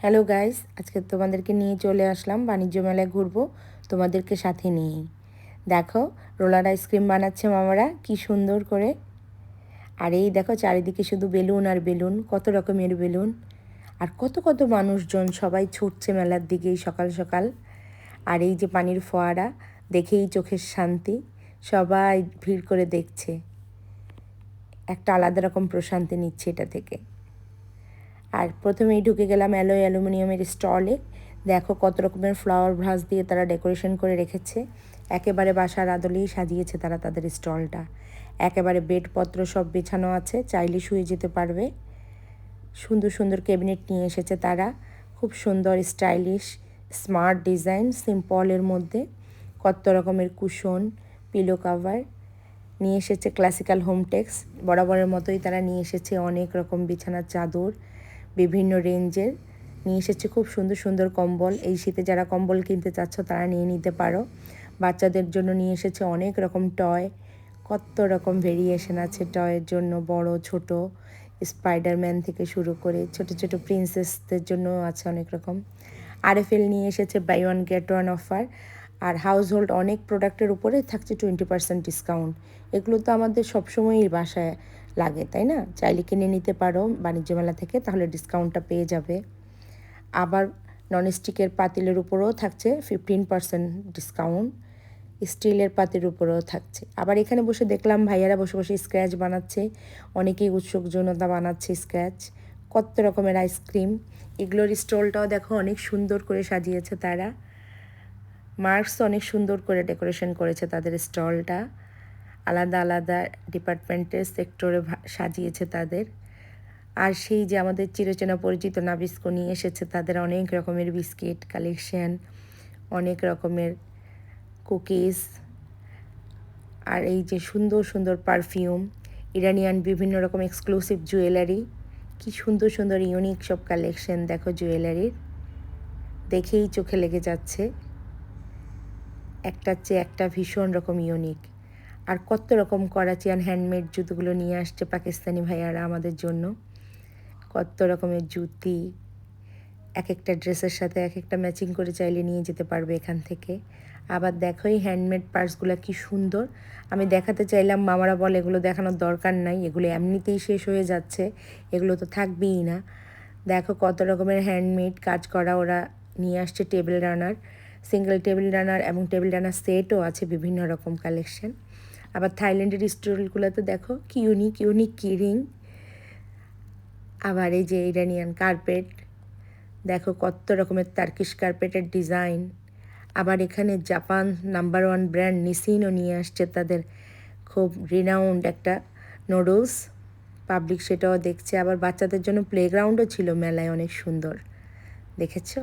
Hello guys, আজকে তোমাদেরকে নিয়ে চলে আসলাম বাণিজ্য মেলায় ঘুরবো তোমাদেরকে সাথে নিয়েই। দেখো, রোলার আইসক্রিম বানাচ্ছে মামারা কি সুন্দর করে। আর এই দেখো চারিদিকে শুধু বেলুন আর বেলুন, কত রকমের বেলুন। আর কত কত মানুষজন সবাই ছুটছে মেলার দিকেই সকাল সকাল। আর এই যে পানির ফোয়ারা, দেখেই চোখের শান্তি, সবাই ভিড় করে দেখছে। একটা আলাদা রকম প্রশান্তি নিচ্ছে এটা থেকে। আর প্রথমেই ঢুকে গেলাম অ্যালয় অ্যালুমিনিয়ামের স্টলে। দেখো কত রকমের ফ্লাওয়ার ভাস দিয়ে তারা ডেকোরেশন করে রেখেছে। একেবারে বাসার আদলেই সাজিয়েছে তারা তাদের স্টলটা। একেবারে বেডপত্র সব বিছানো আছে, চাইলে শুয়ে যেতে পারবে। সুন্দর সুন্দর ক্যাবিনেট নিয়ে এসেছে তারা, খুব সুন্দর স্টাইলিশ স্মার্ট ডিজাইন, সিম্পলের মধ্যে কত রকমের কুশন, পিলো কাভার নিয়ে এসেছে। ক্লাসিক্যাল হোমটেক্স বরাবরের মতোই তারা নিয়ে এসেছে অনেক রকম বিছানার চাদর, বিভিন্ন রেঞ্জের নিয়ে এসেছে। খুব সুন্দর সুন্দর কম্বল, এই শীতে যারা কম্বল কিনতে চাচ্ছ তারা নিয়ে নিতে পারো। বাচ্চাদের জন্য নিয়ে এসেছে অনেক রকম টয়, কত রকম ভেরিয়েশন আছে টয়ের জন্য, বড় ছোট, স্পাইডারম্যান থেকে শুরু করে ছোট ছোট প্রিন্সেসদের জন্য আছে অনেক রকম। আরএফএল নিয়ে এসেছে buy one get one offer. আর হাউস হোল্ড অনেক প্রোডাক্টের উপরে থাকছে 20% ডিসকাউন্ট। এগুলো তো আমাদের সবসময়ই বাসায় লাগে, তাই না? চাইলে কিনে নিতে পারো বাণিজ্য মেলা থেকে, তাহলে ডিসকাউন্টটা পেয়ে যাবে। আবার ননস্টিকের পাতিলের উপরেও থাকছে 15% ডিসকাউন্ট, স্টিলের পাতির উপরেও থাকছে। আবার এখানে বসে দেখলাম ভাইয়ারা বসে বসে স্ক্র্যাচ বানাচ্ছে, অনেকেই উৎসুকজনতা বানাচ্ছে স্ক্র্যাচ। কত রকমের আইসক্রিম, এগুলোর স্টলটাও দেখো অনেক সুন্দর করে সাজিয়েছে তারা। মার্কস অনেক সুন্দর করে ডেকোরেশন করেছে তাদের স্টলটা, আলাদা আলাদা ডিপার্টমেন্টের সেক্টরে সাজিয়েছে তাদের। আর সেই যে আমাদের চিরচেনা পরিচিত নাবিস্কো নিয়ে এসেছে তাদের অনেক রকমের বিস্কিট কালেকশন, অনেক রকমের কুকিজ। আর এই যে সুন্দর সুন্দর পারফিউম, ইরানিয়ান বিভিন্ন রকম এক্সক্লুসিভ জুয়েলারি, কি সুন্দর সুন্দর ইউনিক সব কালেকশন দেখো জুয়েলারির, দেখেই চোখে লেগে যাচ্ছে। একটার চেয়ে একটা ভীষণ রকম ইউনিক। আর কত রকম করাচিয়ান হ্যান্ডমেড জুতোগুলো নিয়ে আসছে পাকিস্তানি ভাইয়ারা আমাদের জন্য। কত রকমের জুতি, এক একটা ড্রেসের সাথে এক একটা ম্যাচিং করে চাইলে নিয়ে যেতে পারবে এখান থেকে। আবার দেখো এই হ্যান্ডমেড পার্সগুলো কি সুন্দর। আমি দেখাতে চাইলাম, মামারা বলে এগুলো দেখানোর দরকার নাই, এগুলো এমনিতেই শেষ হয়ে যাচ্ছে, এগুলো তো থাকবেই না। দেখো কত রকমের হ্যান্ডমেড কাজ করা ওরা নিয়ে আসছে। Table runner, single table runner এবং টেবিল রানার সেটও আছে, বিভিন্ন রকম কালেকশন। আবার থাইল্যান্ডের স্টোরগুলোতে দেখো কি ইউনিক ইউনিক কিরিং। আবার এই যে ইরানিয়ান কার্পেট, দেখো কত রকমের টার্কিশ কার্পেটের ডিজাইন। আবার এখানে জাপান নাম্বার 1 ব্র্যান্ড নিসিনও নিয়ে আসছে তাদের খুব রিনাউন্ড একটা নুডলস পাবলিক, সেটাও দেখছে। আবার বাচ্চাদের জন্য প্লেগ্রাউন্ডও ছিল মেলায়, অনেক সুন্দর, দেখেছো?